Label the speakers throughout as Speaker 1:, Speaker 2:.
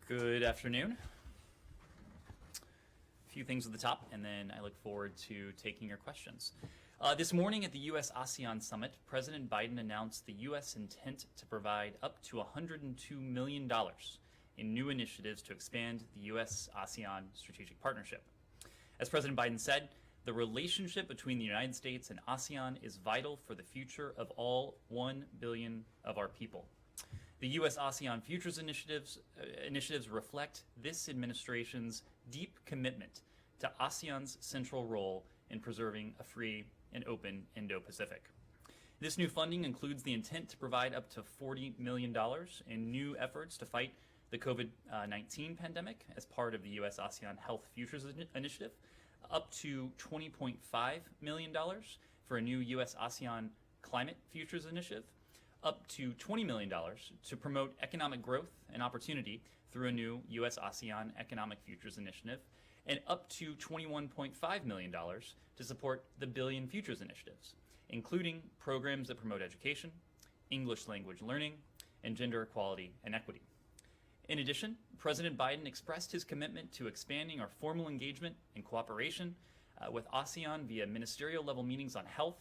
Speaker 1: Good afternoon. A few things at the top, and then I look forward to taking your questions. This morning at the U.S. ASEAN Summit, President Biden announced the U.S. intent to provide up to $102 million in new initiatives to expand the U.S. ASEAN strategic partnership. As President Biden said, the relationship between the United States and ASEAN is vital for the future of all 1 billion of our people. The U.S. ASEAN Futures initiatives reflect this administration's deep commitment to ASEAN's central role in preserving a free and open Indo-Pacific. This new funding includes the intent to provide up to $40 million in new efforts to fight the COVID-19 pandemic as part of the U.S. ASEAN Health Futures Initiative, up to $20.5 million for a new U.S. ASEAN Climate Futures Initiative, up to $20 million to promote economic growth and opportunity through a new U.S. ASEAN Economic Futures Initiative, and up to $21.5 million to support the Billion Futures Initiatives, including programs that promote education, English language learning, and gender equality and equity. In addition, President Biden expressed his commitment to expanding our formal engagement and cooperation with ASEAN via ministerial level meetings on health,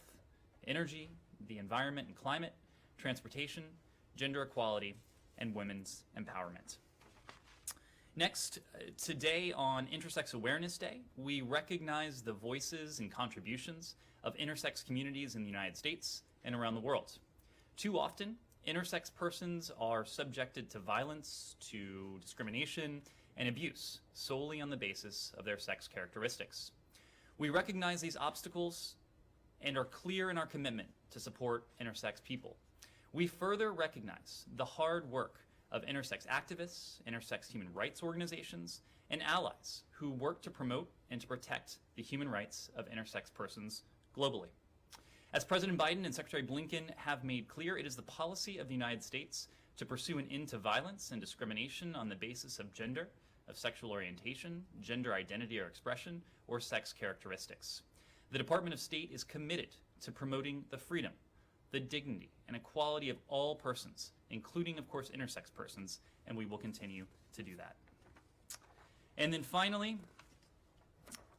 Speaker 1: energy, the environment and climate, transportation, gender equality, and women's empowerment. Next, today on Intersex Awareness Day, we recognize the voices and contributions of intersex communities in the United States and around the world. Too often, intersex persons are subjected to violence, to discrimination, and abuse solely on the basis of their sex characteristics. We recognize these obstacles and are clear in our commitment to support intersex people. We further recognize the hard work of intersex activists, intersex human rights organizations, and allies who work to promote and to protect the human rights of intersex persons globally. As President Biden and Secretary Blinken have made clear, it is the policy of the United States to pursue an end to violence and discrimination on the basis of gender, of sexual orientation, gender identity or expression, or sex characteristics. The Department of State is committed to promoting the freedom, the dignity, and equality of all persons, including, of course, intersex persons, and we will continue to do that. And then finally,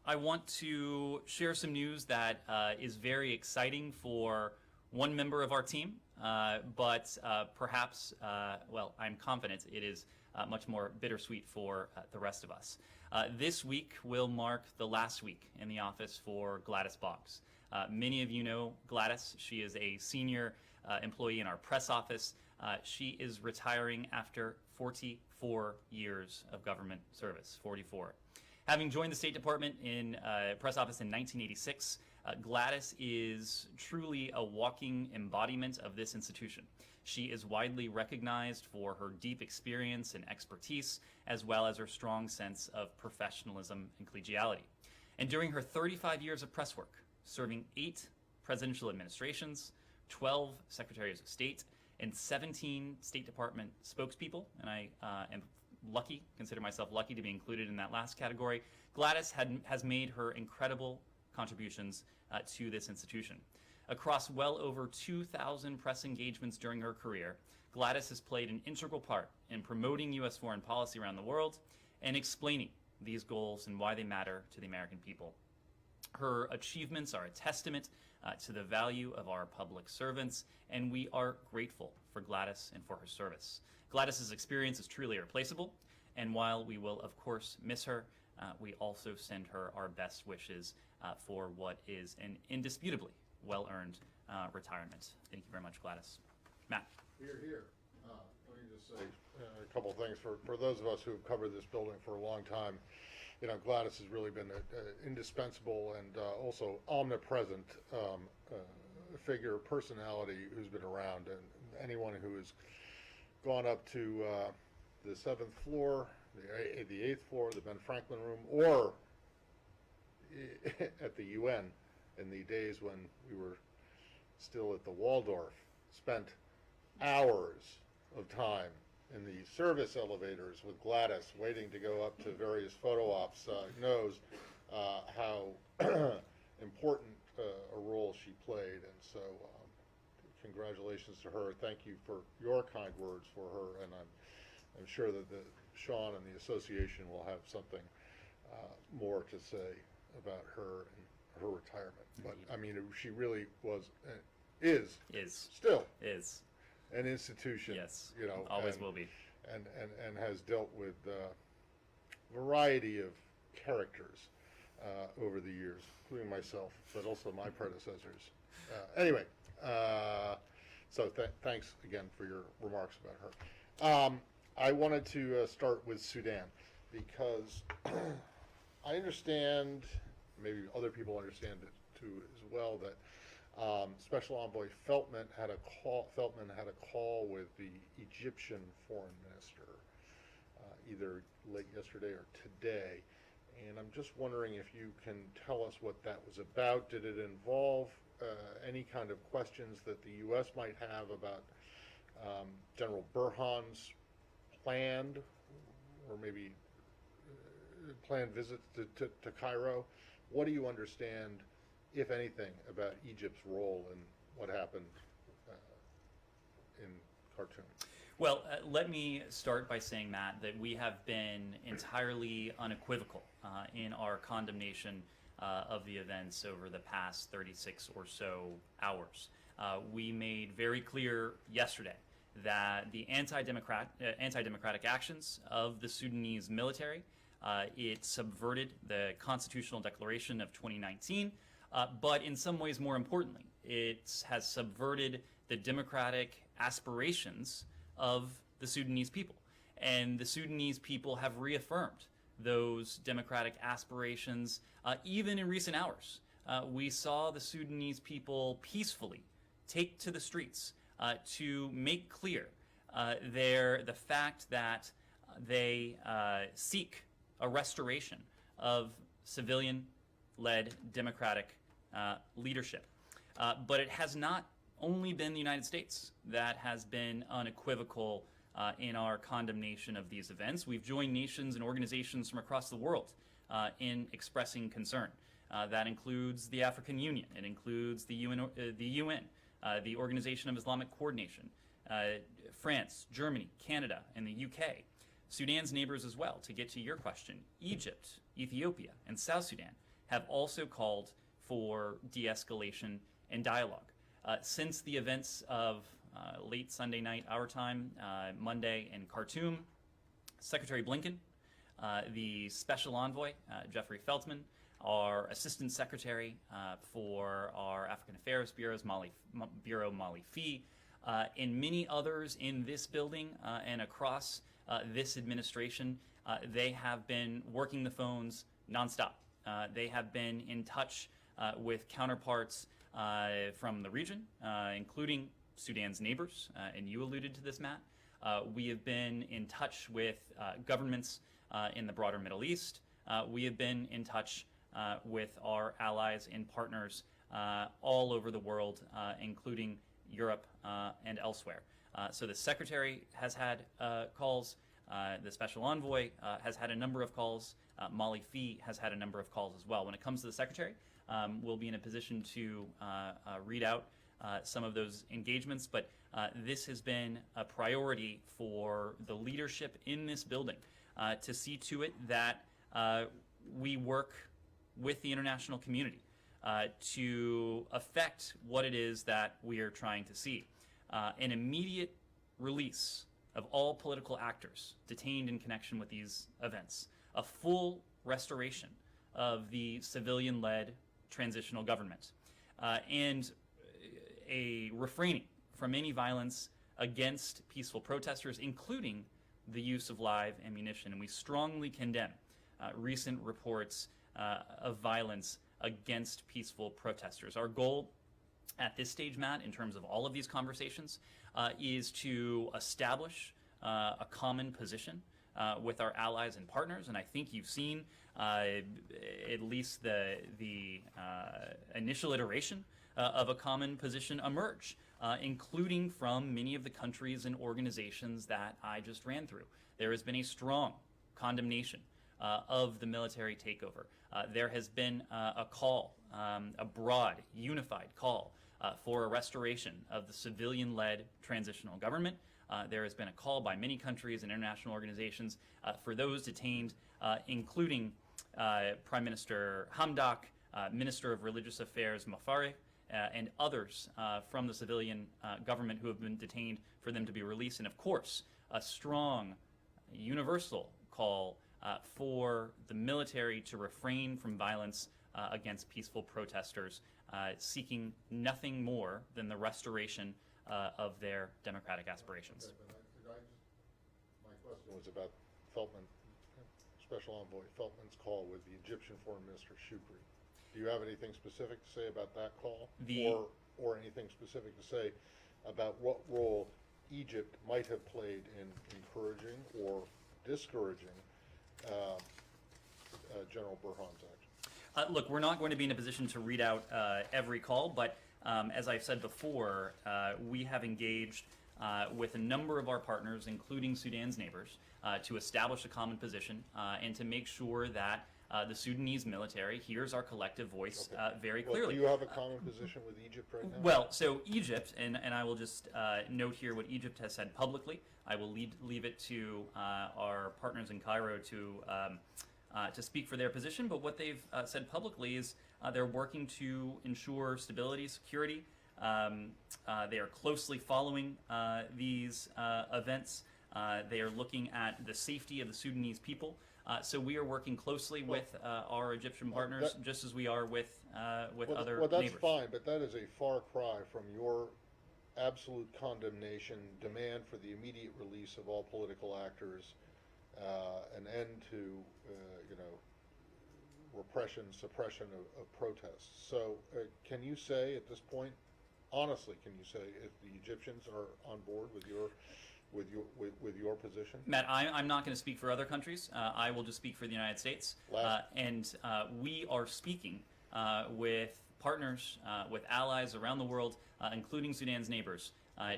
Speaker 1: I want to share some news that is very exciting for one member of our team, but perhaps, well, I'm confident it is much more bittersweet for the rest of us. This week will mark the last week in the office for Gladys Boggs. Many of you know Gladys. She is a senior employee in our press office. She is retiring after 44 years of government service, 44. Having joined the State Department in press office in 1986, Gladys is truly a walking embodiment of this institution. She is widely recognized for her deep experience and expertise, as well as her strong sense of professionalism and collegiality. And during her 35 years of press work, serving 8 presidential administrations, 12 secretaries of state, and 17 State Department spokespeople, and I am lucky, consider myself lucky to be included in that last category, Gladys has made her incredible contributions to this institution. Across well over 2,000 press engagements during her career, Gladys has played an integral part in promoting U.S. foreign policy around the world and explaining these goals and why they matter to the American people. Her achievements are a testament to the value of our public servants, and we are grateful for Gladys and for her service. Gladys's experience is truly irreplaceable, and while we will, of course, miss her, we also send her our best wishes for what is an indisputably well-earned retirement. Thank you very much, Gladys. Matt.
Speaker 2: Here, here. Let me just say a couple things. For those of us who have covered this building for a long time, you know, Gladys has really been an indispensable and also omnipresent figure, personality who's been around. And anyone who has gone up to the 7th floor, the 8th floor, the Ben Franklin room, or at the UN in the days when we were still at the Waldorf, spent hours of time in the service elevators with Gladys waiting to go up to various photo ops, knows how important a role she played. And so congratulations to her. Thank you for your kind words for her, and I'm I'm sure that Sean and the association will have something more to say about her and her retirement. But I mean, she really was, is still an institution.
Speaker 1: Yes,
Speaker 2: you know,
Speaker 1: always will be,
Speaker 2: and has dealt with a variety of characters over the years, including myself, but also my predecessors. Anyway, so thanks again for your remarks about her. I wanted to start with Sudan because I understand, maybe other people understand it too as well, that Special Envoy Feltman had a call with the Egyptian foreign minister either late yesterday or today, and I'm just wondering if you can tell us what that was about. Did it involve any kind of questions that the U.S. might have about General Burhan's planned or maybe planned visits to Cairo? What do you understand, if anything, about Egypt's role in what happened in Khartoum?
Speaker 1: Well, let me start by saying, Matt, that we have been entirely unequivocal in our condemnation of the events over the past 36 or so hours. We made very clear yesterday that the anti-democratic actions of the Sudanese military, it subverted the Constitutional Declaration of 2019, but in some ways more importantly, it has subverted the democratic aspirations of the Sudanese people. And the Sudanese people have reaffirmed those democratic aspirations even in recent hours. We saw the Sudanese people peacefully take to the streets to make clear the fact that they seek a restoration of civilian-led democratic leadership. But it has not only been the United States that has been unequivocal in our condemnation of these events. We've joined nations and organizations from across the world in expressing concern. That includes the African Union. It includes the UN, the Organization of Islamic Coordination, France, Germany, Canada, and the UK. Sudan's neighbors as well, to get to your question. Egypt, Ethiopia, and South Sudan have also called for de-escalation and dialogue. Since the events of late Sunday night, our time, Monday in Khartoum, Secretary Blinken, the Special Envoy, Jeffrey Feltman, our Assistant Secretary for our African Affairs Bureau, Molly Fee, and many others in this building and across this administration, they have been working the phones nonstop. They have been in touch with counterparts from the region, including Sudan's neighbors, and you alluded to this, Matt. We have been in touch with governments in the broader Middle East. We have been in touch with our allies and partners all over the world, including Europe and elsewhere. So the Secretary has had calls. The Special Envoy has had a number of calls. Molly Fee has had a number of calls as well. When it comes to the Secretary, we'll be in a position to read out some of those engagements, but this has been a priority for the leadership in this building to see to it that we work with the international community to affect what it is that we are trying to see. An immediate release of all political actors detained in connection with these events, a full restoration of the civilian-led transitional government, and a refraining from any violence against peaceful protesters, including the use of live ammunition. And we strongly condemn recent reports of violence against peaceful protesters. Our goal at this stage, Matt, in terms of all of these conversations, is to establish a common position with our allies and partners. And I think you've seen at least the initial iteration of a common position emerge, including from many of the countries and organizations that I just ran through. There has been a strong condemnation of the military takeover. There has been a call, a broad, unified call for a restoration of the civilian-led transitional government. there has been a call by many countries and international organizations for those detained, including Prime Minister Hamdok, Minister of Religious Affairs Mafari, and others from the civilian government who have been detained, for them to be released. And of course, a strong, universal call for the military to refrain from violence against peaceful protesters seeking nothing more than the restoration of their democratic aspirations.
Speaker 2: Okay, my question was about Feltman, Special Envoy Feltman's call with the Egyptian Foreign Minister Shukri. Do you have anything specific to say about that call, or anything specific to say about what role Egypt might have played in encouraging or discouraging General Burhan's action?
Speaker 1: Look, we're not going to be in a position to read out every call, but as I've said before, we have engaged with a number of our partners, including Sudan's neighbors, to establish a common position and to make sure that the Sudanese military hears our collective voice very clearly.
Speaker 2: Do you have a common position with Egypt right now?
Speaker 1: Well, so Egypt, and I will just note here what Egypt has said publicly. I will leave it to our partners in Cairo to speak for their position, but what they've said publicly is they're working to ensure stability, security. They are closely following these events. They are looking at the safety of the Sudanese people. So we are working closely with our Egyptian partners, just as we are with other
Speaker 2: Well, that's
Speaker 1: neighbors.
Speaker 2: fine, but that is a far cry from your absolute condemnation, demand for the immediate release of all political actors, an end to, repression, suppression of protests. So can you say at this point, honestly, can you say if the Egyptians are on board with your position?
Speaker 1: Matt, I'm not going to speak for other countries. I will just speak for the United States. And we are speaking with partners, with allies around the world, including Sudan's neighbors,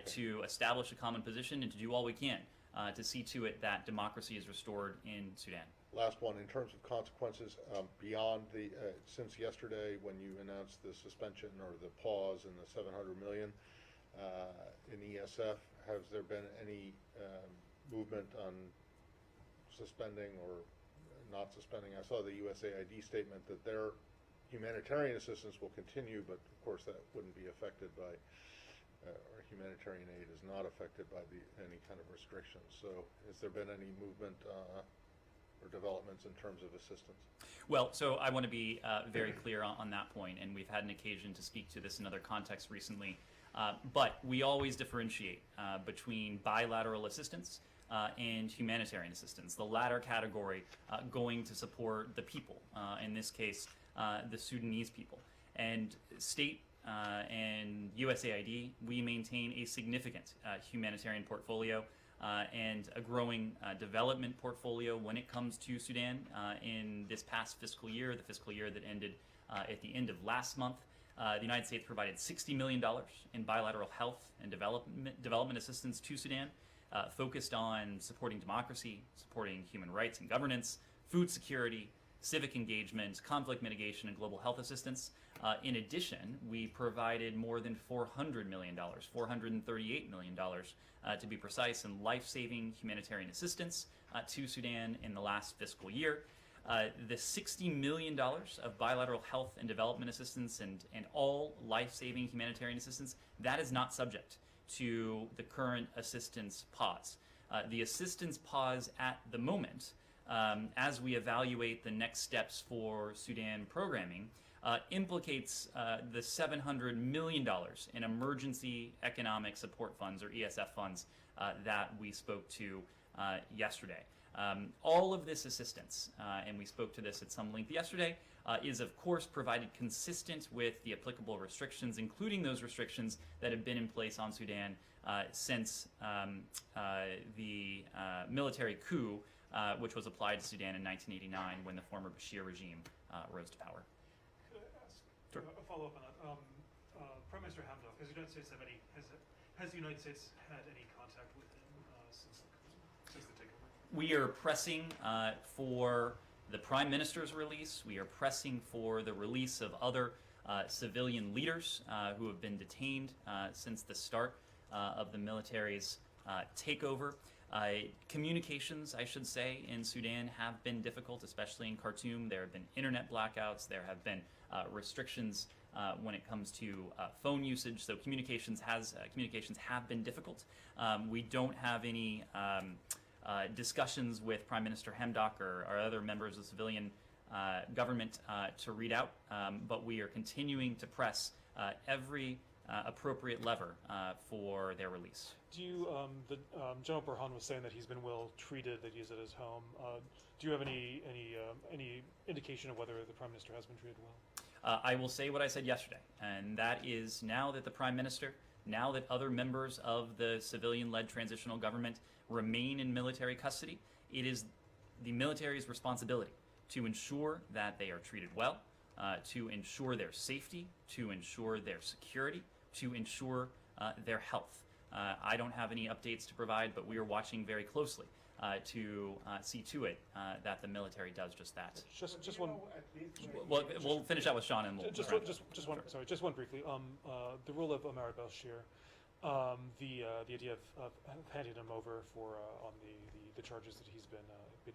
Speaker 1: to establish a common position and to do all we can to see to it that democracy is restored in Sudan.
Speaker 2: Last one, in terms of consequences, beyond the, since yesterday when you announced the suspension or the pause in the $700 million in ESF, has there been any movement on suspending or not suspending? I saw the USAID statement that their humanitarian assistance will continue, but of course that wouldn't be affected by, or humanitarian aid is not affected by any kind of restrictions. So has there been any movement or developments in terms of assistance?
Speaker 1: Well, so I want to be very clear on that point, and we've had an occasion to speak to this in other contexts recently. But we always differentiate between bilateral assistance and humanitarian assistance. The latter category going to support the people, in this case, the Sudanese people. And state and USAID, we maintain a significant humanitarian portfolio and a growing development portfolio when it comes to Sudan. In this past fiscal year, the fiscal year that ended at the end of last month, the United States provided $60 million in bilateral health and development assistance to Sudan, focused on supporting democracy, supporting human rights and governance, food security, civic engagement, conflict mitigation, and global health assistance. In addition, we provided more than $400 million, $438 million to be precise, in life-saving humanitarian assistance to Sudan in the last fiscal year. The $60 million of bilateral health and development assistance and all life-saving humanitarian assistance, that is not subject to the current assistance pause. The assistance pause at the moment, as we evaluate the next steps for Sudan programming, implicates the $700 million in emergency economic support funds, or ESF funds, that we spoke to yesterday. All of this assistance, and we spoke to this at some length yesterday, is of course provided consistent with the applicable restrictions, including those restrictions that have been in place on Sudan since the military coup, which was applied to Sudan in 1989 when the former Bashir regime rose to power.
Speaker 3: Could I ask
Speaker 1: Sure.
Speaker 3: a follow-up on that? Prime Minister Hamdok, has the United States has the United States had any contact with him since the takeover?
Speaker 1: We are pressing for the Prime Minister's release. We are pressing for the release of other civilian leaders who have been detained since the start of the military's Takeover. Communications, I should say, in Sudan have been difficult, especially in Khartoum. There have been internet blackouts. There have been restrictions when it comes to phone usage. So communications have been difficult. We don't have any discussions with Prime Minister Hamdok or other members of the civilian government to read out, but we are continuing to press every appropriate lever for their release.
Speaker 3: Do you, General Burhan was saying that he's been well treated, that he's at his home. Do you have any indication of whether the Prime Minister has been treated well?
Speaker 1: I will say what I said yesterday, and that is now that the Prime Minister, now that other members of the civilian-led transitional government remain in military custody, it is the military's responsibility to ensure that they are treated well, to ensure their safety, to ensure their security, to ensure their health. I don't have any updates to provide, but we are watching very closely to see to it that the military does just that.
Speaker 3: Just one.
Speaker 1: Well, we'll finish out with Sean and we'll.
Speaker 3: Just one. Sorry, just one briefly. The role of Omar al-Bashir, the idea of handing him over for on the charges that he's been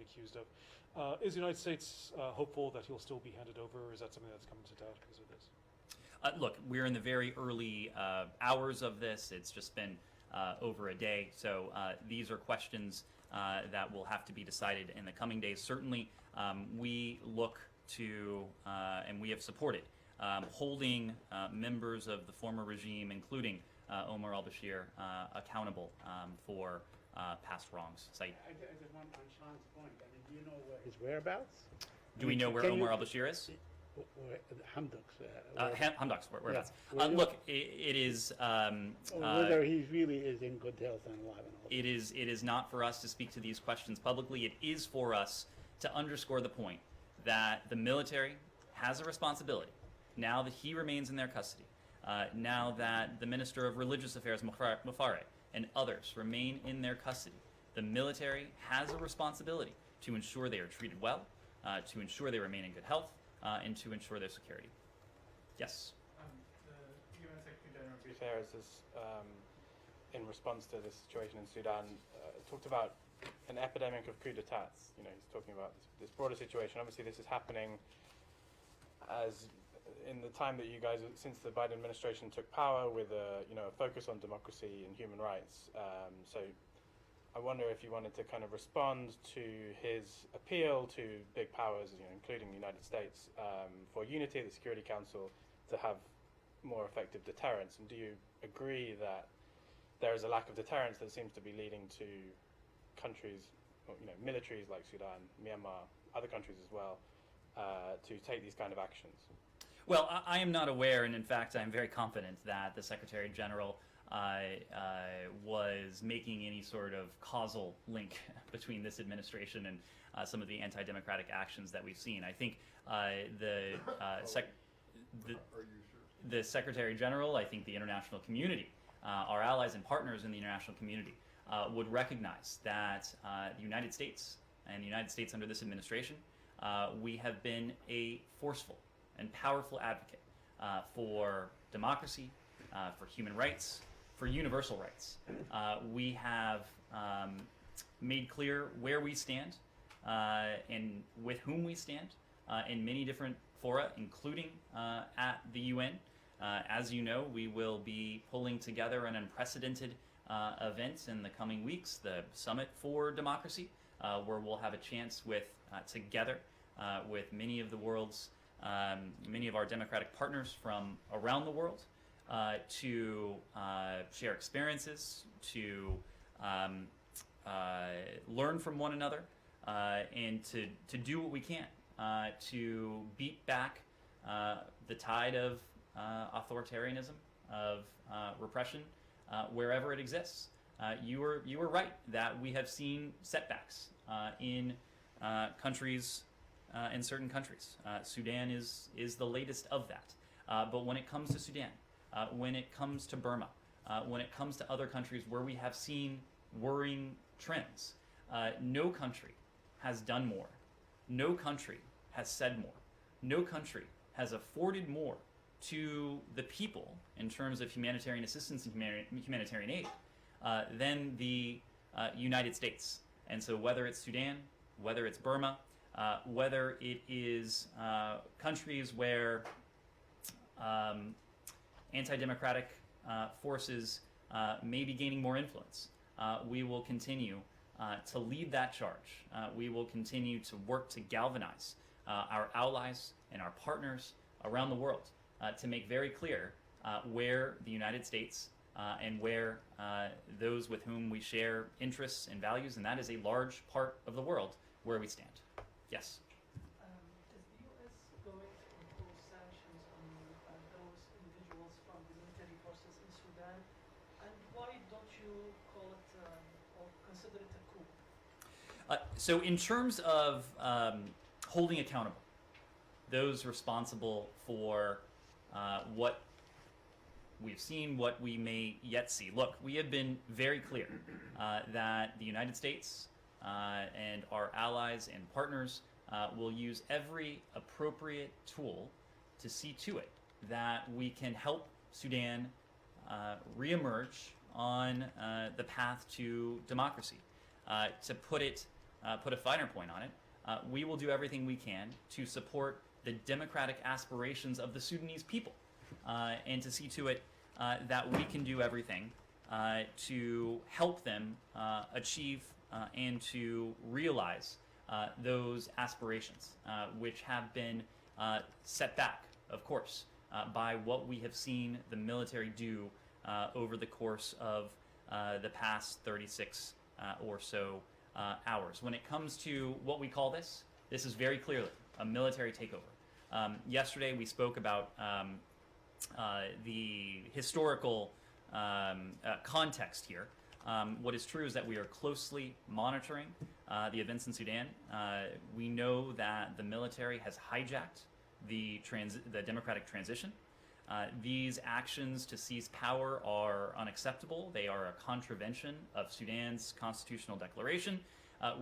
Speaker 3: accused of. Is the United States hopeful that he'll still be handed over, or is that something that's come to doubt because of this?
Speaker 1: Look, we're in the very early hours of this. It's just been over a day, so these are questions that will have to be decided in the coming days. Certainly, we look to, and we have supported, holding members of the former regime, including Omar al-Bashir, accountable for past wrongs. So
Speaker 4: I just want on Sean's point. I mean, do you know where his whereabouts?
Speaker 1: do we know where Omar al-Bashir is?
Speaker 4: Hamdok's.
Speaker 1: Hamdok's whereabouts.
Speaker 4: Yeah.
Speaker 1: Look, it is.
Speaker 4: Whether he really is in good health and alive and all.
Speaker 1: It is not for us to speak to these questions publicly. It is for us to underscore the point that the military has a responsibility, now that he remains in their custody, now that the Minister of Religious Affairs, Mufare, and others remain in their custody. The military has a responsibility to ensure they are treated well, to ensure they remain in good health, and to ensure their security. Yes?
Speaker 5: The UN Secretary General Guterres has, in response to the situation in Sudan, talked about an epidemic of coup d'etats. You know, he's talking about this broader situation. Obviously, this is happening as in the time that you guys, since the Biden administration took power, with a focus on democracy and human rights. So I wonder if you wanted to kind of respond to his appeal to big powers, including the United States, for unity at the Security Council to have more effective deterrence. And do you agree that there is a lack of deterrence that seems to be leading to countries, militaries like Sudan, Myanmar, other countries as well, to take these kind of actions?
Speaker 1: Well, I am not aware, and in fact, I'm very confident that the Secretary General was making any sort of causal link between this administration and some of the anti-democratic actions that we've seen. I think the Secretary General, I think the international community, our allies and partners in the international community, would recognize that the United States and the United States under this administration, we have been a forceful and powerful advocate for democracy, for human rights, for universal rights. We have made clear where we stand and with whom we stand in many different fora, including at the UN. As you know, we will be pulling together an unprecedented event in the coming weeks, the Summit for Democracy, where we'll have a chance together with many of the world's many of our democratic partners from around the world to share experiences, to learn from one another, and to do what we can to beat back the tide of authoritarianism, of repression, wherever it exists. You were right that we have seen setbacks in countries. In certain countries. Sudan is the latest of that. But when it comes to Sudan, when it comes to Burma, when it comes to other countries where we have seen worrying trends, no country has done more. No country has said more. No country has afforded more to the people in terms of humanitarian assistance and humanitarian aid than the United States. And so whether it's Sudan, whether it's Burma, whether it is countries where anti-democratic forces may be gaining more influence, we will continue to lead that charge. We will continue to work to galvanize our allies and our partners around the world to make very clear where the United States and where those with whom we share interests and values, and that is a large part of the world, where we stand. Yes?
Speaker 6: Is the U.S. going to impose sanctions on those individuals from the military forces in Sudan? And why don't you call it or consider it a coup?
Speaker 1: So in terms of holding accountable those responsible for what we've seen, what we may yet see. Look, we have been very clear that the United States and our allies and partners will use every appropriate tool to see to it that we can help Sudan reemerge on the path to democracy. To put a finer point on it, we will do everything we can to support the democratic aspirations of the Sudanese people, and to see to it that we can do everything to help them achieve and to realize those aspirations, which have been set back, of course, by what we have seen the military do over the course of the past 36 or so hours. When it comes to what we call this is very clearly a military takeover. Yesterday we spoke about the historical context here. What is true is that we are closely monitoring the events in Sudan. We know that the military has hijacked the democratic transition. These actions to seize power are unacceptable. They are a contravention of Sudan's constitutional declaration,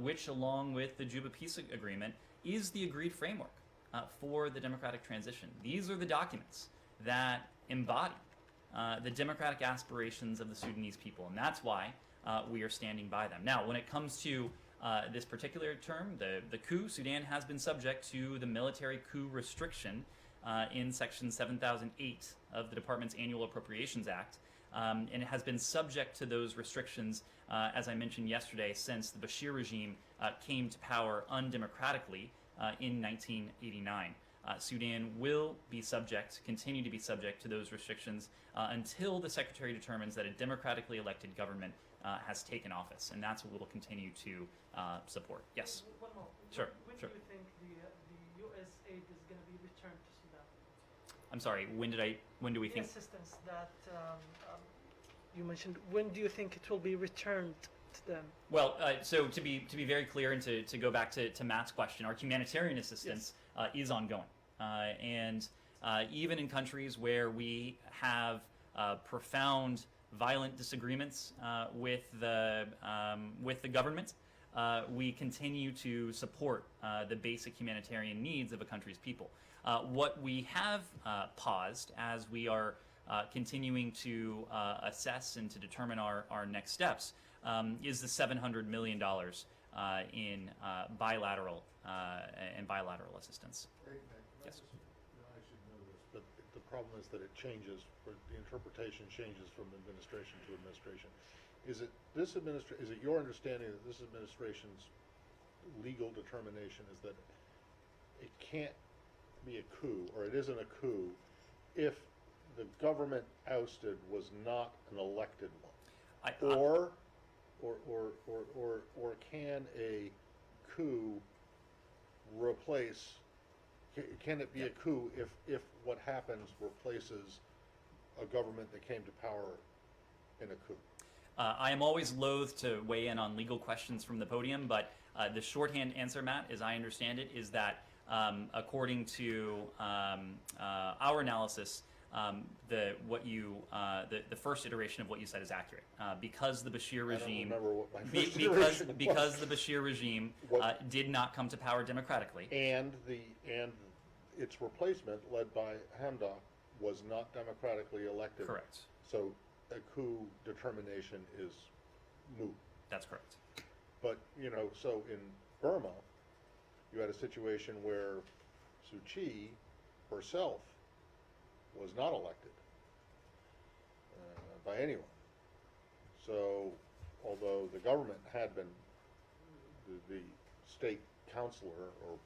Speaker 1: which, along with the Juba Peace Agreement, is the agreed framework for the democratic transition. These are the documents that embody the democratic aspirations of the Sudanese people, and that's why we are standing by them. Now, when it comes to this particular term, the coup, Sudan has been subject to the military coup restriction in Section 7008 of the Department's Annual Appropriations Act, and it has been subject to those restrictions, as I mentioned yesterday, since the Bashir regime came to power undemocratically in 1989. Sudan will continue to be subject to those restrictions until the Secretary determines that a democratically elected government has taken office, and that's what we'll continue to support. Yes?
Speaker 6: One more.
Speaker 1: Sure,
Speaker 6: When
Speaker 1: sure.
Speaker 6: do you think the U.S. aid is going to be returned to Sudan?
Speaker 1: I'm sorry, when do we
Speaker 6: The
Speaker 1: think?
Speaker 6: assistance that you mentioned, when do you think it will be returned to them?
Speaker 1: Well, so to be very clear, and to go back to Matt's question, our humanitarian assistance is ongoing, and even in countries where we have profound violent disagreements with the government, we continue to support the basic humanitarian needs of a country's people. What we have paused as we are continuing to assess and to determine our next steps is the $700 million in bilateral assistance. Yes.
Speaker 2: I should know this, but the problem is that it changes, the interpretation changes from administration to administration. Is it your understanding that this administration's legal determination is that it can't be a coup, or it isn't a coup, if the government ousted was not an elected one? Or can a coup replace? Can it be a coup if what happens replaces a government that came to power in a coup?
Speaker 1: I am always loath to weigh in on legal questions from the podium, but the shorthand answer, Matt, as I understand it, is that according to our analysis, the first iteration of what you said is accurate, because the Bashir regime,
Speaker 2: I don't remember what my first iteration was.
Speaker 1: because the Bashir regime did not come to power democratically,
Speaker 2: and its replacement, led by Hamdok, was not democratically elected.
Speaker 1: Correct.
Speaker 2: So a coup determination is moot.
Speaker 1: That's correct.
Speaker 2: But, so in Burma, you had a situation where Suu Kyi herself was not elected by anyone. So, although the government had been, the state counselor, or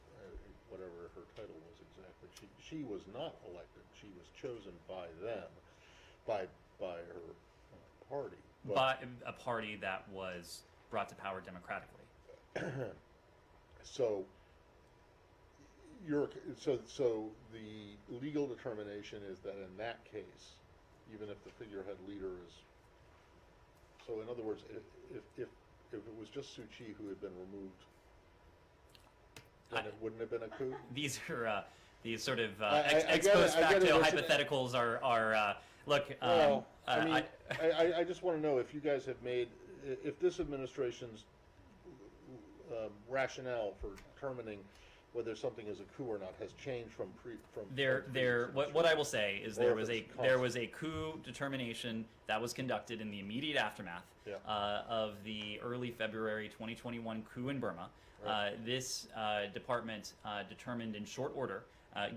Speaker 2: whatever her title was exactly, she was not elected. She was chosen by them, by her party.
Speaker 1: By a party that was brought to power democratically.
Speaker 2: So so the legal determination is that in that case, even if the figurehead leader is, so in other words, if it was just Suu Kyi who had been removed, then it wouldn't have been a coup.
Speaker 1: These are these sort of
Speaker 2: I
Speaker 1: ex
Speaker 2: get it,
Speaker 1: post
Speaker 2: I get it,
Speaker 1: facto
Speaker 2: listen,
Speaker 1: hypotheticals are look.
Speaker 2: Well, I just want to know if you guys have made, if this administration's rationale for determining whether something is a coup or not has changed from
Speaker 1: what I will say is there
Speaker 2: Or
Speaker 1: was
Speaker 2: if
Speaker 1: a
Speaker 2: it's
Speaker 1: there was a coup determination that was conducted in the immediate aftermath
Speaker 2: Yeah.
Speaker 1: of the early February 2021 coup in Burma.
Speaker 2: Right.
Speaker 1: This department determined in short order,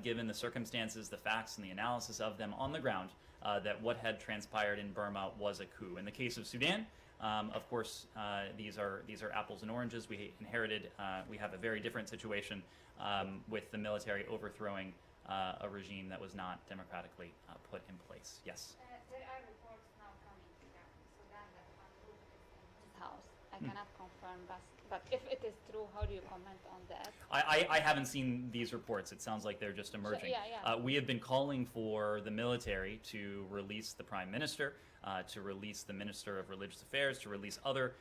Speaker 1: given the circumstances, the facts, and the analysis of them on the ground, that what had transpired in Burma was a coup. In the case of Sudan, of course, these are apples and oranges. We inherited. We have a very different situation with the military overthrowing a regime that was not democratically put in place. Yes.
Speaker 7: There are reports now coming from Sudan that Mahmoud is in his house. I cannot confirm, but if it is true, how do you comment on that?
Speaker 1: I haven't seen these reports. It sounds like they're just emerging.
Speaker 7: Yeah.
Speaker 1: We have been calling for the military to release the prime minister, to release the minister of religious affairs, to release other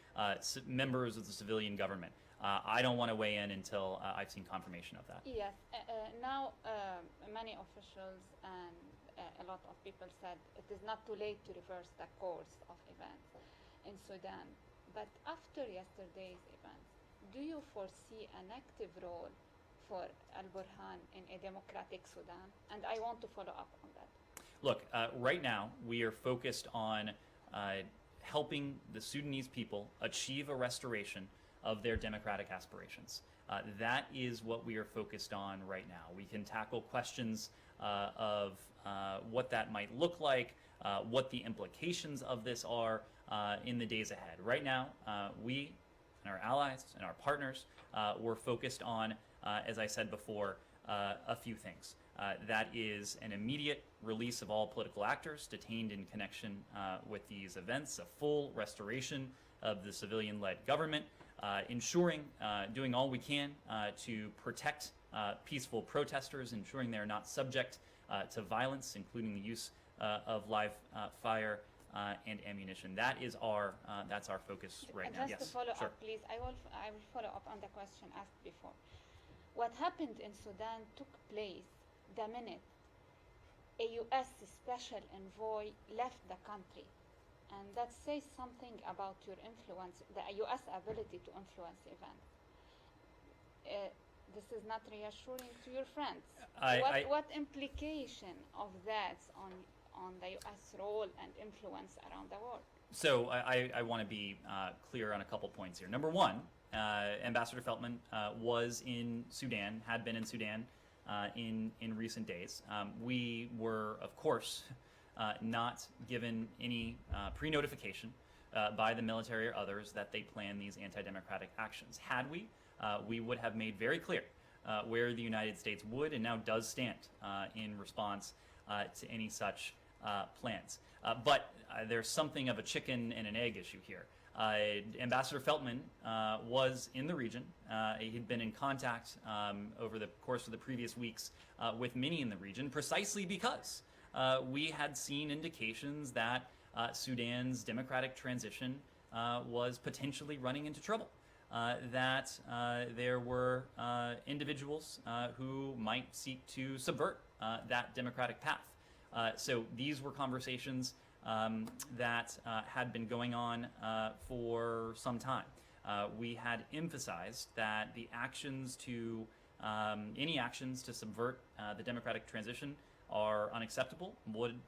Speaker 1: members of the civilian government. I don't want to weigh in until I've seen confirmation of that.
Speaker 7: Yes. Now, many officials and a lot of people said it is not too late to reverse the course of events in Sudan. But after yesterday's events, do you foresee an active role for al-Burhan in a democratic Sudan? And I want to follow up on that.
Speaker 1: Look, right now we are focused on helping the Sudanese people achieve a restoration of their democratic aspirations. That is what we are focused on right now. We can tackle questions of what that might look like, what the implications of this are in the days ahead. Right now, we and our allies and our partners, we're focused on, as I said before, a few things. That is an immediate release of all political actors detained in connection with these events, a full restoration of the civilian-led government, ensuring, doing all we can to protect peaceful protesters, ensuring they're not subject to violence, including the use of live fire and ammunition. That's our focus right now.
Speaker 7: Just
Speaker 1: Yes,
Speaker 7: to follow
Speaker 1: sure.
Speaker 7: up, please, I will follow up on the question asked before. What happened in Sudan took place the minute a U.S. special envoy left the country. And that says something about your influence, the U.S. ability to influence events. This is not reassuring to your friends. What implication of that on the U.S. role and influence around the world?
Speaker 1: So I want to be clear on a couple points here. Number one, Ambassador Feltman was in Sudan, had been in Sudan in recent days. We were, of course, not given any pre-notification by the military or others that they plan these anti-democratic actions. Had we, we would have made very clear where the United States would and now does stand in response to any such plans. But there's something of a chicken and an egg issue here. Ambassador Feltman was in the region. He'd been in contact over the course of the previous weeks with many in the region, precisely because we had seen indications that Sudan's democratic transition was potentially running into trouble, that there were individuals who might seek to subvert that democratic path. So these were conversations that had been going on for some time. We had emphasized that the actions to, any actions to subvert the democratic transition are unacceptable,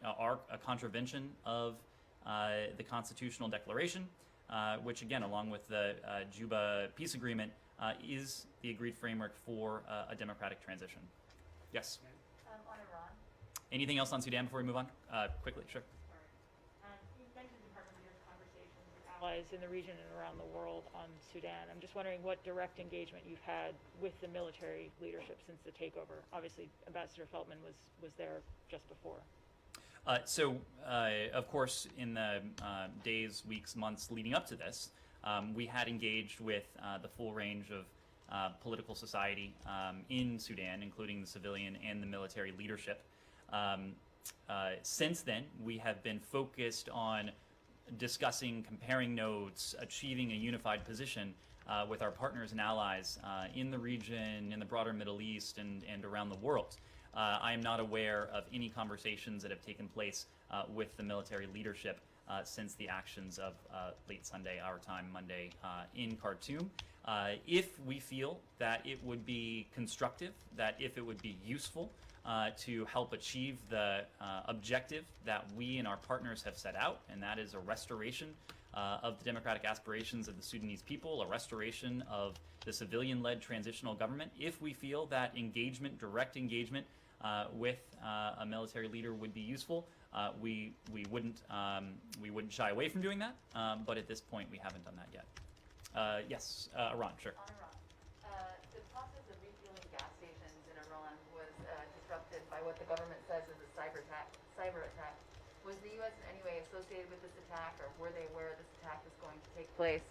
Speaker 1: are a contravention of the constitutional declaration, which again, along with the Juba peace agreement, is the agreed framework for a democratic transition. Yes?
Speaker 8: On Iran.
Speaker 1: Anything else on Sudan before we move on? Quickly, sure.
Speaker 8: You mentioned Department of Defense conversations with allies in the region and around the world on Sudan. I'm just wondering what direct engagement you've had with the military leadership since the takeover. Obviously, Ambassador Feltman was there just before.
Speaker 1: Of course, in the days, weeks, months leading up to this, we had engaged with the full range of political society in Sudan, including the civilian and the military leadership. Since then, we have been focused on discussing, comparing notes, achieving a unified position with our partners and allies in the region, in the broader Middle East, and around the world. I am not aware of any conversations that have taken place with the military leadership since the actions of late Sunday, our time, Monday, in Khartoum. If we feel that it would be constructive, that if it would be useful to help achieve the objective that we and our partners have set out, and that is a restoration of the democratic aspirations of the Sudanese people, a restoration of the civilian-led transitional government, if we feel that engagement, direct engagement with a military leader would be useful, we wouldn't shy away from doing that. But at this point, we haven't done that yet. Yes, Iran, sure.
Speaker 8: On Iran. The process of refueling gas stations in Iran was disrupted by what the government says is a cyber attack. Was the U.S. in any way associated with this attack, or were they aware this attack was going to take place?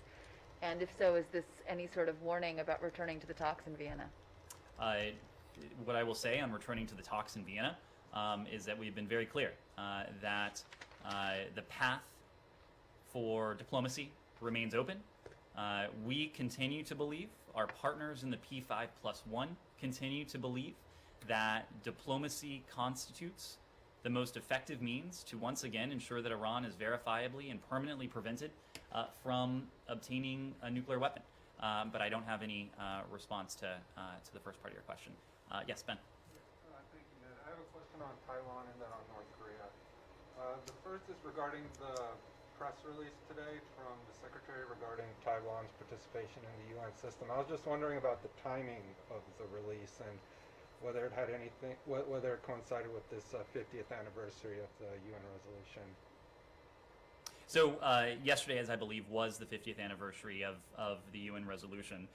Speaker 8: And if so, is this any sort of warning about returning to the talks in Vienna?
Speaker 1: What I will say on returning to the talks in Vienna is that we've been very clear that the path for diplomacy remains open. We continue to believe, our partners in the P5+1 continue to believe, that diplomacy constitutes the most effective means to once again ensure that Iran is verifiably and permanently prevented from obtaining a nuclear weapon. But I don't have any response to the first part of your question. Yes, Ben.
Speaker 9: Thank you, Ned. I have a question on Taiwan and then on North Korea. The first is regarding the press release today from the Secretary regarding Taiwan's participation in the UN system. I was just wondering about the timing of the release and whether it had anything, whether it coincided with this 50th anniversary of the UN resolution.
Speaker 1: So yesterday, as I believe, was the 50th anniversary of the UN resolution,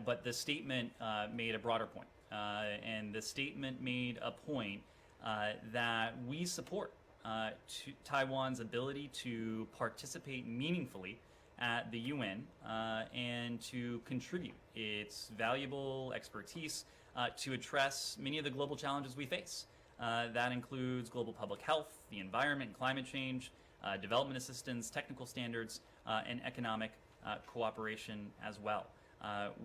Speaker 1: but the statement made a broader point. And the statement made a point that we support Taiwan's ability to participate meaningfully at the UN and to contribute its valuable expertise to address many of the global challenges we face. That includes global public health, the environment, climate change, development assistance, technical standards, and economic cooperation as well.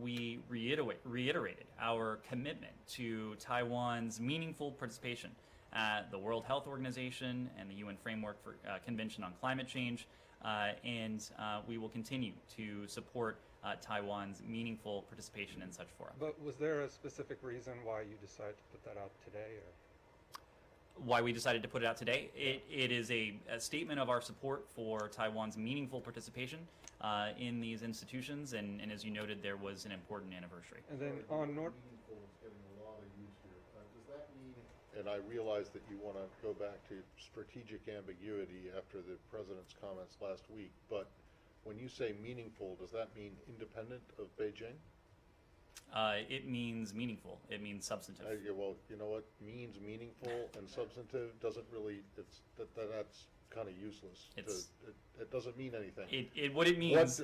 Speaker 1: We reiterated our commitment to Taiwan's meaningful participation at the World Health Organization and the UN Framework for Convention on Climate Change, and we will continue to support Taiwan's meaningful participation in such fora.
Speaker 9: But was there a specific reason why you decided to put that out today? Or?
Speaker 1: Why we decided to put it out today? It is a statement of our support for Taiwan's meaningful participation in these institutions, and as you noted, there was an important anniversary.
Speaker 9: And then on North...
Speaker 2: Meaningful is getting a lot of use here. Does that mean, and I realize that you want to go back to strategic ambiguity after the president's comments last week, but when you say meaningful, does that mean independent of Beijing?
Speaker 1: It means meaningful. It means substantive.
Speaker 2: Well, you know what means meaningful and substantive doesn't really. That's kind of useless. It doesn't mean anything.
Speaker 1: What it means.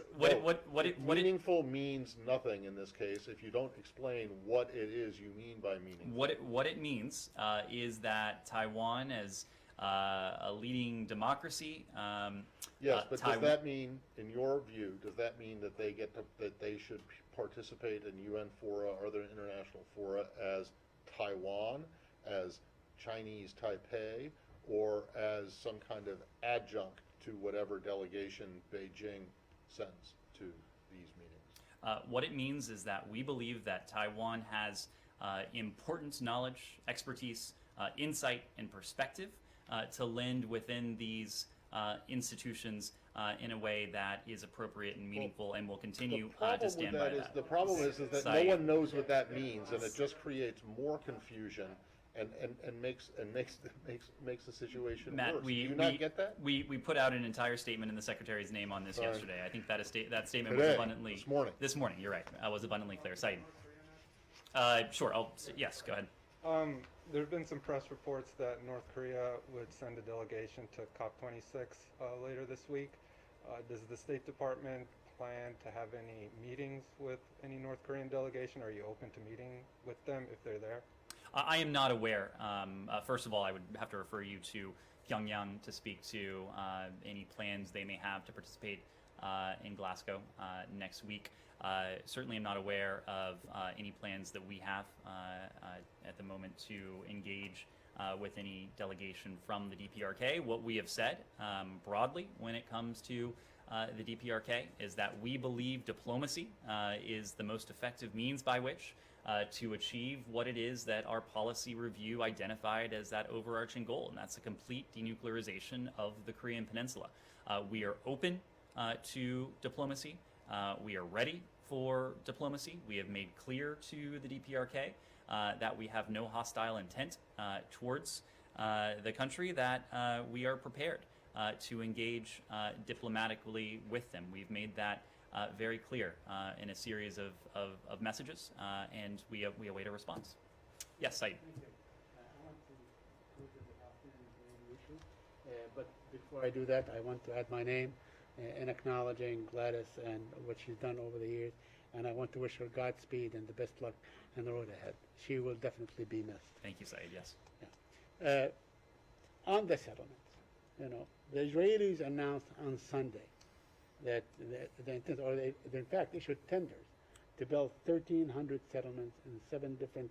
Speaker 2: Meaningful means nothing in this case if you don't explain what it is you mean by meaningful.
Speaker 1: What it means is that Taiwan, as a leading democracy.
Speaker 2: Yes, but does that mean, in your view, does that mean that they should participate in UN fora or other international fora as Taiwan, as Chinese Taipei, or as some kind of adjunct to whatever delegation Beijing sends to these meetings?
Speaker 1: What it means is that we believe that Taiwan has important knowledge, expertise, insight, and perspective to lend within these institutions in a way that is appropriate and meaningful, and will
Speaker 2: The
Speaker 1: continue
Speaker 2: problem
Speaker 1: to
Speaker 2: with
Speaker 1: stand
Speaker 2: that
Speaker 1: by
Speaker 2: is,
Speaker 1: that.
Speaker 2: the problem is that no
Speaker 1: Saeed.
Speaker 2: one knows what that means, and it just creates more confusion and makes the situation
Speaker 1: Matt,
Speaker 2: worse.
Speaker 1: we
Speaker 2: Do you not get that?
Speaker 1: We put out an entire statement in the Secretary's name on this
Speaker 2: Sorry.
Speaker 1: yesterday. I think that that statement
Speaker 2: Today,
Speaker 1: was abundantly
Speaker 2: this morning.
Speaker 1: This morning, you're right. Was abundantly clear. Saeed. Sure. Yes. Go ahead.
Speaker 9: There have been some press reports that North Korea would send a delegation to COP26 later this week. Does the State Department plan to have any meetings with any North Korean delegation? Are you open to meeting with them if they're there?
Speaker 1: I am not aware. First of all, I would have to refer you to Pyongyang to speak to any plans they may have to participate in Glasgow next week. Certainly am not aware of any plans that we have at the moment to engage with any delegation from the DPRK. What we have said broadly when it comes to the DPRK is that we believe diplomacy is the most effective means by which to achieve what it is that our policy review identified as that overarching goal, and that's a complete denuclearization of the Korean Peninsula. We are open to diplomacy. We are ready for diplomacy. We have made clear to the DPRK that we have no hostile intent towards the country, that we are prepared to engage diplomatically with them. We've made that very clear in a series of messages, and we await a response. Yes, Saeed.
Speaker 4: Thank you. I want to go to the Palestinian issue, but before I do that, I want to add my name in acknowledging Gladys and what she's done over the years, and I want to wish her Godspeed and the best luck in the road ahead. She will definitely be missed.
Speaker 1: Thank you, Saeed. Yes.
Speaker 4: Yeah. On the settlements, the Israelis announced on Sunday that the intent, or they in fact issued tenders to build 1,300 settlements in 7 different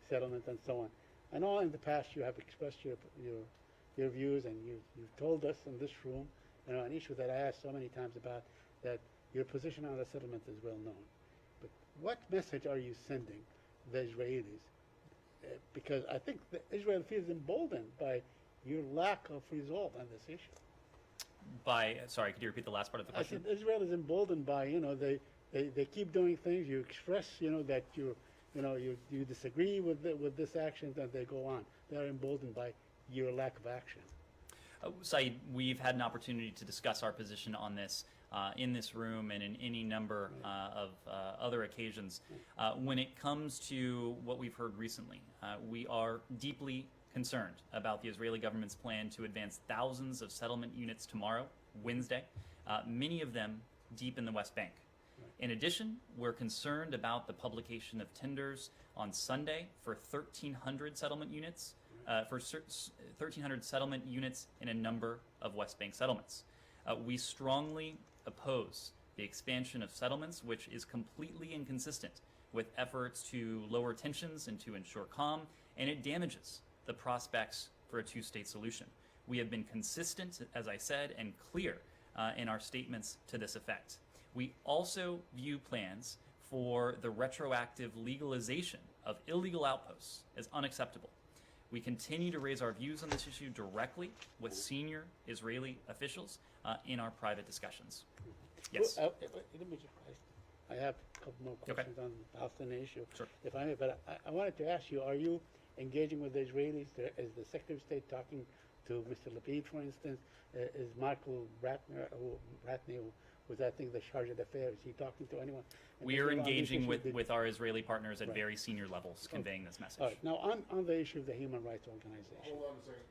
Speaker 4: settlements and so on. I know in the past you have expressed your views, and you've told us in this room, an issue that I asked so many times about, that your position on the settlement is well known. But what message are you sending the Israelis? Because I think that Israel feels emboldened by your lack of resolve on this issue.
Speaker 1: Sorry, could you repeat the last part of the question?
Speaker 4: I said Israel is emboldened by, they keep doing things. You express, that you disagree with this action, and they go on. They are emboldened by your lack of action.
Speaker 1: Saeed, we've had an opportunity to discuss our position on this in this room and in any number of other occasions. When it comes to what we've heard recently, we are deeply concerned about the Israeli government's plan to advance thousands of settlement units tomorrow, Wednesday, many of them deep in the West Bank. In addition, we're concerned about the publication of tenders on Sunday for 1,300 settlement units, for 1,300 settlement units in a number of West Bank settlements. We strongly oppose the expansion of settlements, which is completely inconsistent with efforts to lower tensions and to ensure calm, and it damages the prospects for a two-state solution. We have been consistent, as I said, and clear in our statements to this effect. We also view plans for the retroactive legalization of illegal outposts as unacceptable. We continue to raise our views on this issue directly with senior Israeli officials in our private discussions. Yes.
Speaker 4: Well, let me just, I have a couple more questions on the Palestinian issue,
Speaker 1: Sure.
Speaker 4: if I may, but I wanted to ask you, are you engaging with the Israelis? Is the Secretary of State talking to Mr. Lapid, for instance? Is Michael Ratner, who was, I think, the charge d'affaires, is he talking to anyone?
Speaker 1: We are engaging
Speaker 4: issue,
Speaker 1: with our Israeli partners at
Speaker 4: Right.
Speaker 1: very senior levels, conveying this message.
Speaker 4: All right, now on the issue of the human rights organization.
Speaker 2: Hold on a second.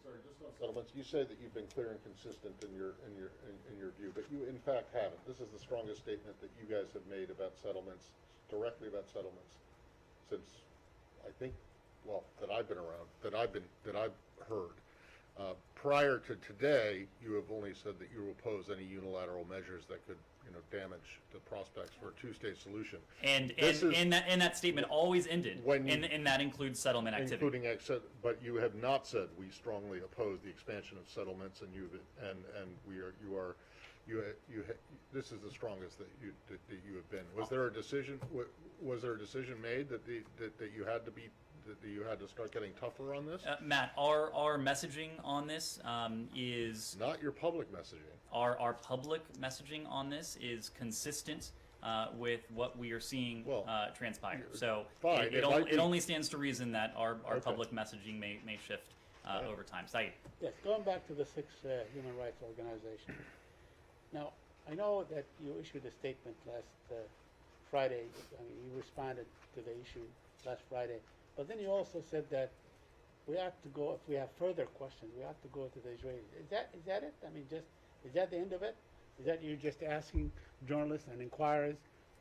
Speaker 2: Sorry, just on settlements. You say that you've been clear and consistent in your view, but you in fact haven't. This is the strongest statement that you guys have made about settlements, directly about settlements, since I think, well, that I've been around, that I've heard. Prior to today, you have only said that you oppose any unilateral measures that could, damage the prospects for a two-state solution.
Speaker 1: And
Speaker 2: This is-
Speaker 1: that statement always ended,
Speaker 2: When you-
Speaker 1: and that includes settlement activity.
Speaker 2: But you have not said we strongly oppose the expansion of settlements, and this is the strongest that you have been. Was there a decision? Was there a decision made that you had to be that you had to start getting tougher on this?
Speaker 1: Matt, our messaging on this is
Speaker 2: Not your public messaging.
Speaker 1: our public messaging on this is consistent with what we are seeing
Speaker 2: Well,
Speaker 1: transpire. So
Speaker 2: fine,
Speaker 1: it,
Speaker 2: it
Speaker 1: it,
Speaker 2: might
Speaker 1: on-
Speaker 2: be-
Speaker 1: it only stands to reason that our
Speaker 2: Okay.
Speaker 1: public messaging may shift over time. Saeed.
Speaker 4: Yes, going back to the six human rights organizations. Now, I know that you issued a statement last Friday. I mean, you responded to the issue last Friday. But then you also said that we have to go, if we have further questions, we have to go to the Israelis. Is that it? I mean, is that the end of it? Is that you're just asking journalists and inquirers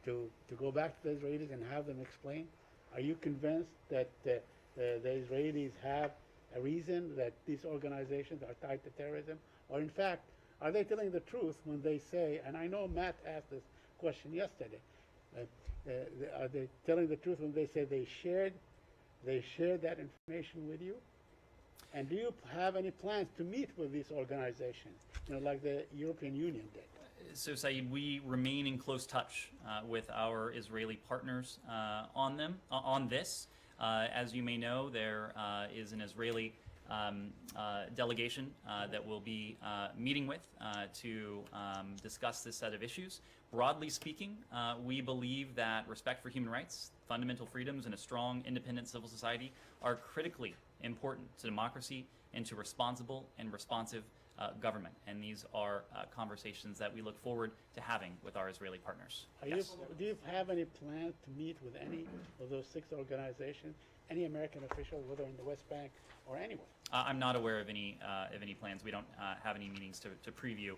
Speaker 4: to go back to the Israelis and have them explain? Are you convinced that the Israelis have a reason that these organizations are tied to terrorism? Or in fact, are they telling the truth when they say, and I know Matt asked this question yesterday, are they telling the truth when they say they shared that information with you? And do you have any plans to meet with these organizations, like the European Union did?
Speaker 1: So, Saeed, we remain in close touch with our Israeli partners on this. As you may know, there is an Israeli delegation that we'll be meeting with to discuss this set of issues. Broadly speaking, we believe that respect for human rights, fundamental freedoms, and a strong, independent civil society are critically important to democracy and to responsible and responsive government. And these are conversations that we look forward to having with our Israeli partners.
Speaker 4: Do you have any plans to meet with any of those six organizations, any American official, whether in the West Bank or anywhere?
Speaker 1: I'm not aware of any plans. We don't have any meetings to preview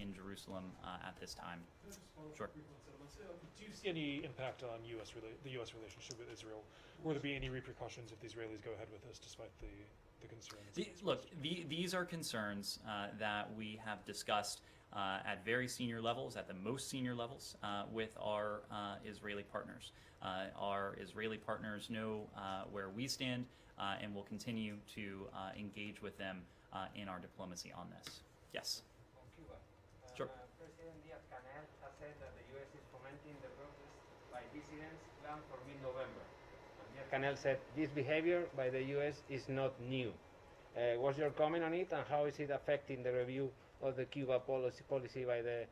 Speaker 1: in Jerusalem at this time.
Speaker 3: Can I just follow up
Speaker 1: Sure.
Speaker 3: briefly on settlements? Do you see any impact on the U.S. relationship with Israel? Will there be any repercussions if the Israelis go ahead with this, despite the concerns?
Speaker 1: These are concerns that we have discussed at very senior levels, at the most senior levels, with our Israeli partners. Our Israeli partners know where we stand, and will continue to engage with them in our diplomacy on this. Yes.
Speaker 10: On Cuba.
Speaker 1: Sure.
Speaker 10: President Diaz-Canel has said that the U.S. is fomenting the protest by dissidents planned for mid-November. Diaz-Canel said this behavior by the U.S. is not new. What's your comment on it, and how is it affecting the review of the Cuba policy by the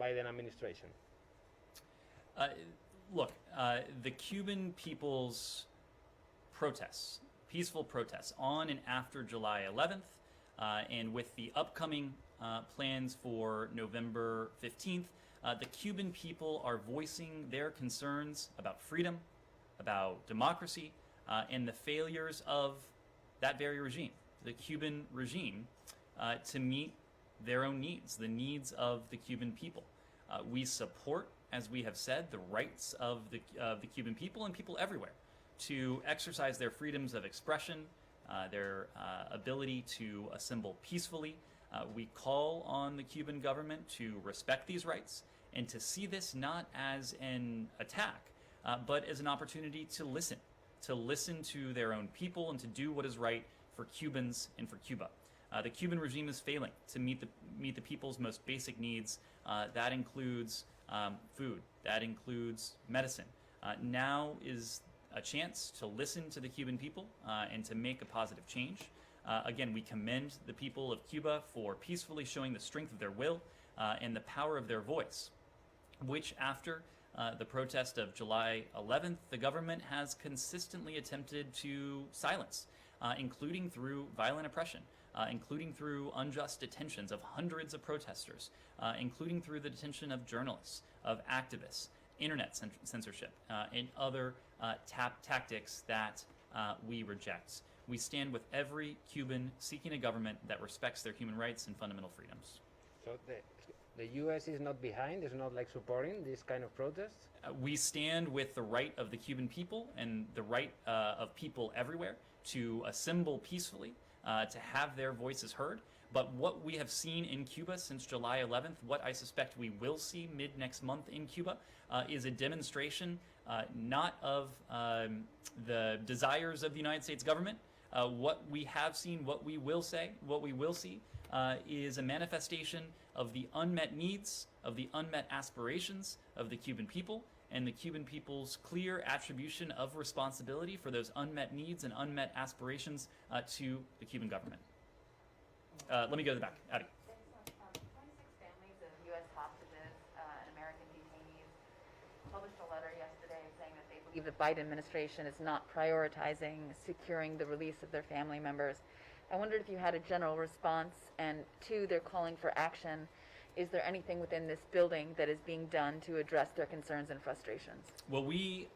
Speaker 10: Biden administration?
Speaker 1: Look, the Cuban people's protests, peaceful protests on and after July 11th, and with the upcoming plans for November 15th, the Cuban people are voicing their concerns about freedom, about democracy, and the failures of that very regime, the Cuban regime, to meet their own needs, the needs of the Cuban people. We support, as we have said, the rights of the Cuban people and people everywhere to exercise their freedoms of expression, their ability to assemble peacefully. We call on the Cuban government to respect these rights and to see this not as an attack, but as an opportunity to listen to their own people and to do what is right for Cubans and for Cuba. The Cuban regime is failing to meet the people's most basic needs. That includes food. That includes medicine. Now is a chance to listen to the Cuban people and to make a positive change. Again, we commend the people of Cuba for peacefully showing the strength of their will and the power of their voice, which after the protest of July 11th, the government has consistently attempted to silence, including through violent oppression, including through unjust detentions of hundreds of protesters, including through the detention of journalists, of activists, internet censorship, and other tactics that we reject. We stand with every Cuban seeking a government that respects their human rights and fundamental freedoms.
Speaker 10: So the U.S. is not behind, is not like supporting this kind of protests?
Speaker 1: We stand with the right of the Cuban people and the right of people everywhere to assemble peacefully, to have their voices heard. But what we have seen in Cuba since July 11th, what I suspect we will see mid next month in Cuba, is a demonstration not of the desires of the United States government, What we have seen, what we will see, is a manifestation of the unmet needs, of the unmet aspirations of the Cuban people, and the Cuban people's clear attribution of responsibility for those unmet needs and unmet aspirations to the Cuban government. Let me go to the back. Abby.
Speaker 8: 26 families of U.S. hostages and American detainees published a letter yesterday saying that they believe the Biden administration is not prioritizing securing the release of their family members. I wondered if you had a general response, and two, they're calling for action. Is there anything within this building that is being done to address their concerns and frustrations?
Speaker 1: Well, we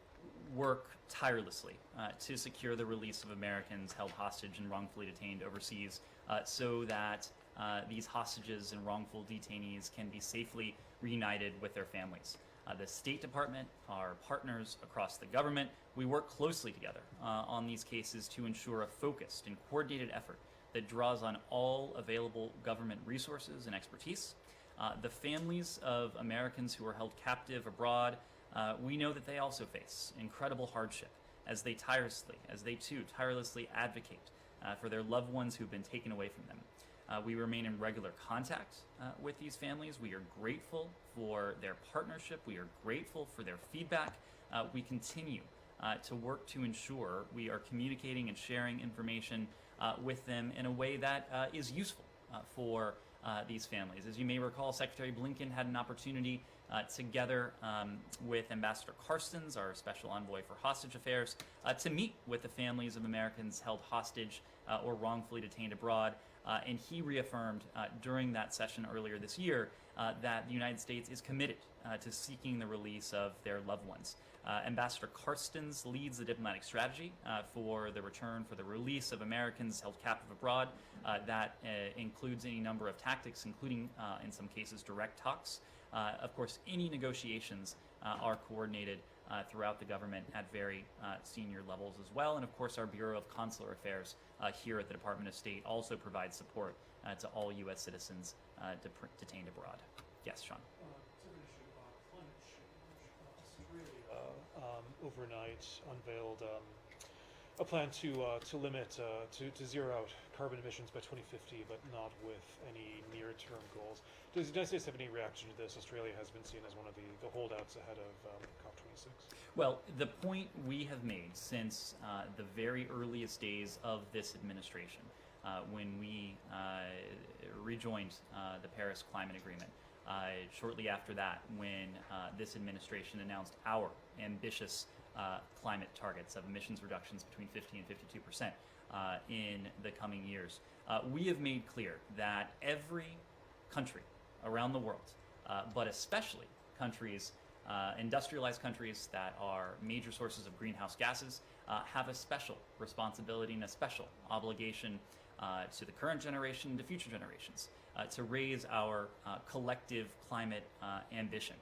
Speaker 1: work tirelessly to secure the release of Americans held hostage and wrongfully detained overseas so that these hostages and wrongful detainees can be safely reunited with their families. The State Department, our partners across the government, we work closely together on these cases to ensure a focused and coordinated effort that draws on all available government resources and expertise. The families of Americans who are held captive abroad, we know that they also face incredible hardship as they too tirelessly advocate for their loved ones who've been taken away from them. We remain in regular contact with these families. We are grateful for their partnership. We are grateful for their feedback. We continue to work to ensure we are communicating and sharing information with them in a way that is useful for these families. As you may recall, Secretary Blinken had an opportunity together with Ambassador Carstens, our special envoy for hostage affairs, to meet with the families of Americans held hostage or wrongfully detained abroad. And he reaffirmed during that session earlier this year that the United States is committed to seeking the release of their loved ones. Ambassador Carstens leads the diplomatic strategy for the return, for the release of Americans held captive abroad. That includes any number of tactics, including, in some cases, direct talks. Of course, any negotiations are coordinated throughout the government at very senior levels as well. And of course, our Bureau of Consular Affairs here at the Department of State also provides support to all U.S. citizens detained abroad. Yes, Sean.
Speaker 3: Different issue, climate change. Australia overnight unveiled a plan to limit to zero out carbon emissions by 2050, but not with any near-term goals. Does the United States have any reaction to this? Australia has been seen as one of the holdouts ahead of COP26.
Speaker 1: Well, the point we have made since the very earliest days of this administration, when we rejoined the Paris Climate Agreement, shortly after that, when this administration announced our ambitious climate targets of emissions reductions between 50 and 52% in the coming years, we have made clear that every country around the world, but especially countries, industrialized countries that are major sources of greenhouse gases, have a special responsibility and a special obligation to the current generation and to future generations to raise our collective climate ambition.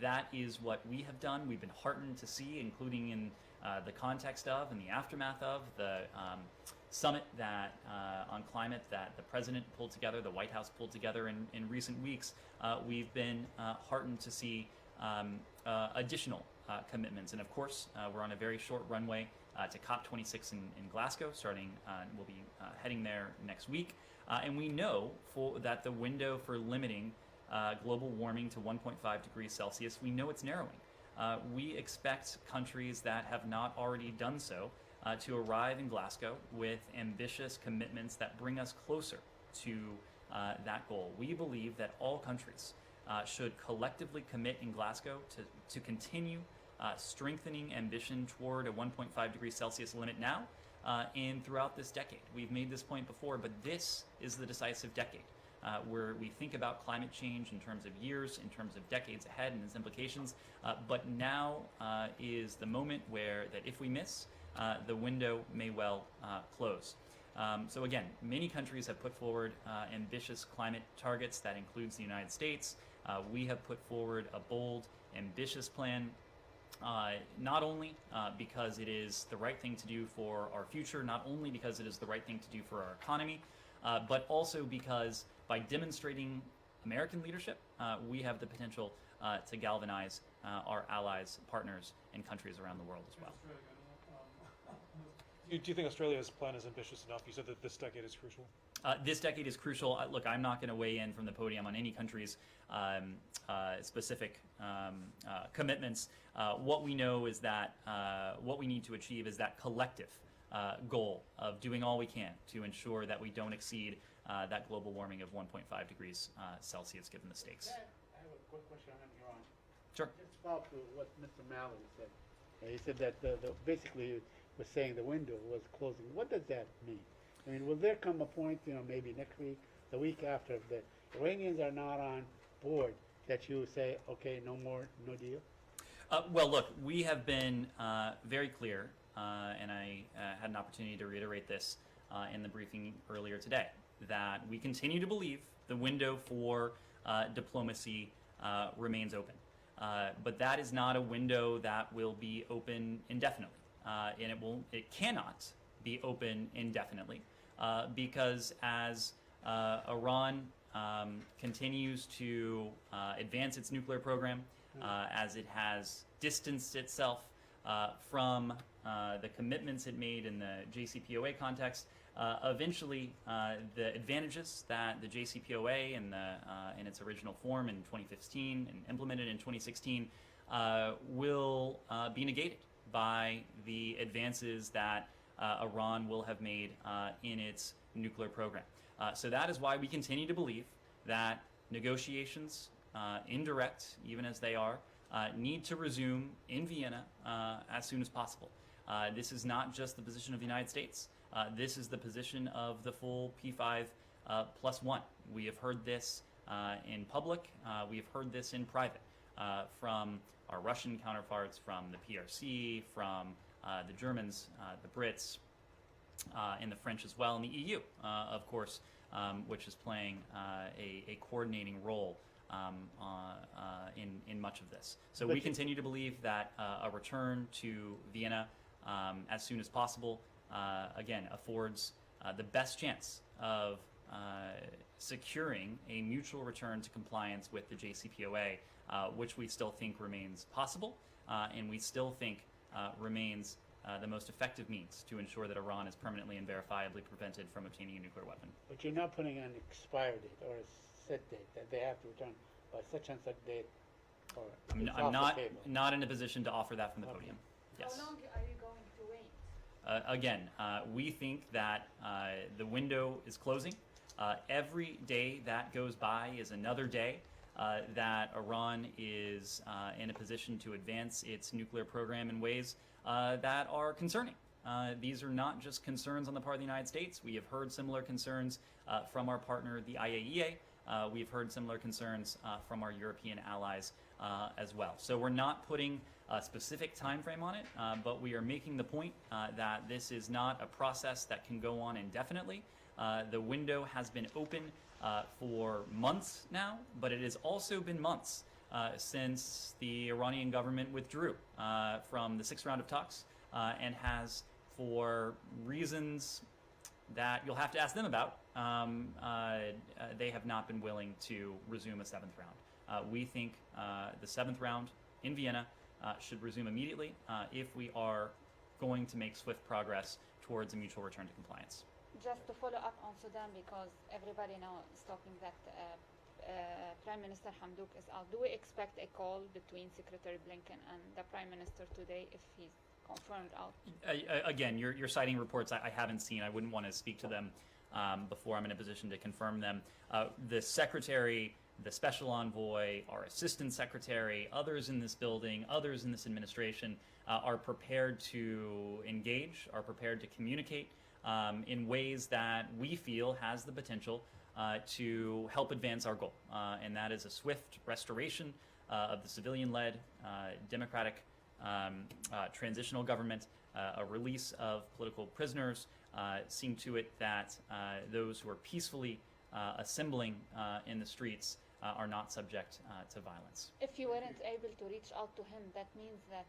Speaker 1: That is what we have done. We've been heartened to see, including in the context of and the aftermath of the summit that on climate that the president pulled together, the White House pulled together in recent weeks. We've been heartened to see additional commitments. And of course, we're on a very short runway to COP26 in Glasgow, starting, we'll be heading there next week. And we know that the window for limiting global warming to 1.5 degrees Celsius, we know it's narrowing. We expect countries that have not already done so to arrive in Glasgow with ambitious commitments that bring us closer to that goal. We believe that all countries should collectively commit in Glasgow to continue strengthening ambition toward a 1.5 degrees Celsius limit now and throughout this decade. We've made this point before, but this is the decisive decade where we think about climate change in terms of years, in terms of decades ahead and its implications. But now is the moment where that if we miss, the window may well close. So again, many countries have put forward ambitious climate targets. That includes the United States. We have put forward a bold, ambitious plan, not only because it is the right thing to do for our future, not only because it is the right thing to do for our economy, but also because by demonstrating American leadership, we have the potential to galvanize our allies, partners, and countries around the world as well.
Speaker 3: Do Do you think Australia's plan is ambitious enough? You said that this decade is crucial.
Speaker 1: This decade is crucial. Look, I'm not going to weigh in from the podium on any country's specific commitments. What we know is that what we need to achieve is that collective goal of doing all we can to ensure that we don't exceed that global warming of 1.5 degrees Celsius, given the stakes.
Speaker 4: I have a quick question on your own.
Speaker 1: Sure.
Speaker 4: Just follow up to what Mr. Mallory said. He said that basically was saying the window was closing. What does that mean? I mean, will there come a point, maybe next week, the week after, if the Iranians are not on board, that you say, okay, no more, no deal?
Speaker 1: Well, look, we have been very clear, and I had an opportunity to reiterate this in the briefing earlier today, that we continue to believe the window for diplomacy remains open. But that is not a window that will be open indefinitely, and it cannot be open indefinitely because as Iran continues to advance its nuclear program, as it has distanced itself from the commitments it made in the JCPOA context, eventually the advantages that the JCPOA in its original form in 2015 and implemented in 2016 will be negated by the advances that Iran will have made in its nuclear program. So that is why we continue to believe that negotiations, indirect, even as they are, need to resume in Vienna as soon as possible. This is not just the position of the United States. This is the position of the full P5 plus one. We have heard this in public. We have heard this in private from our Russian counterparts, from the PRC, from the Germans, the Brits, and the French as well, and the EU, of course, which is playing a coordinating role in much of this. So we continue to believe that a return to Vienna as soon as possible, again, affords the best chance of securing a mutual return to compliance with the JCPOA, which we still think remains possible, and we still think remains the most effective means to ensure that Iran is permanently and verifiably prevented from obtaining a nuclear weapon.
Speaker 4: But you're not putting an expiry date or a set date that they have to return by such and such date? Or
Speaker 1: I'm not in a position to offer that from the podium. Yes.
Speaker 7: How long are you going to wait?
Speaker 1: Again, we think that the window is closing. Every day that goes by is another day that Iran is in a position to advance its nuclear program in ways that are concerning. These are not just concerns on the part of the United States. We have heard similar concerns from our partner, the IAEA. We've heard similar concerns from our European allies as well. So we're not putting a specific time frame on it, but we are making the point that this is not a process that can go on indefinitely. The window has been open for months now, but it has also been months since the Iranian government withdrew from the sixth round of talks and has, for reasons that you'll have to ask them about, they have not been willing to resume a seventh round. We think the seventh round in Vienna should resume immediately if we are going to make swift progress towards a mutual return to compliance.
Speaker 7: Just to follow up on Sudan, because everybody now is talking that Prime Minister Hamdouk is out. Do we expect a call between Secretary Blinken and the Prime Minister today if he's confirmed out?
Speaker 1: Again, you're citing reports I haven't seen. I wouldn't want to speak to them before I'm in a position to confirm them. The Secretary, the Special Envoy, our Assistant Secretary, others in this building, others in this administration are prepared to engage, are prepared to communicate in ways that we feel has the potential to help advance our goal, and that is a swift restoration of the civilian-led, democratic transitional government, a release of political prisoners, seeing to it that those who are peacefully assembling in the streets are not subject to violence.
Speaker 7: If you weren't able to reach out to him, that means that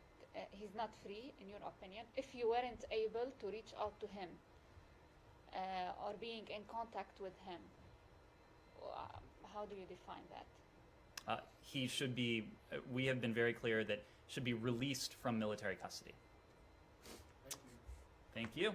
Speaker 7: he's not free, in your opinion. If you weren't able to reach out to him or being in contact with him, how do you define that?
Speaker 1: He should be, we have been very clear that should be released from military custody. Thank you.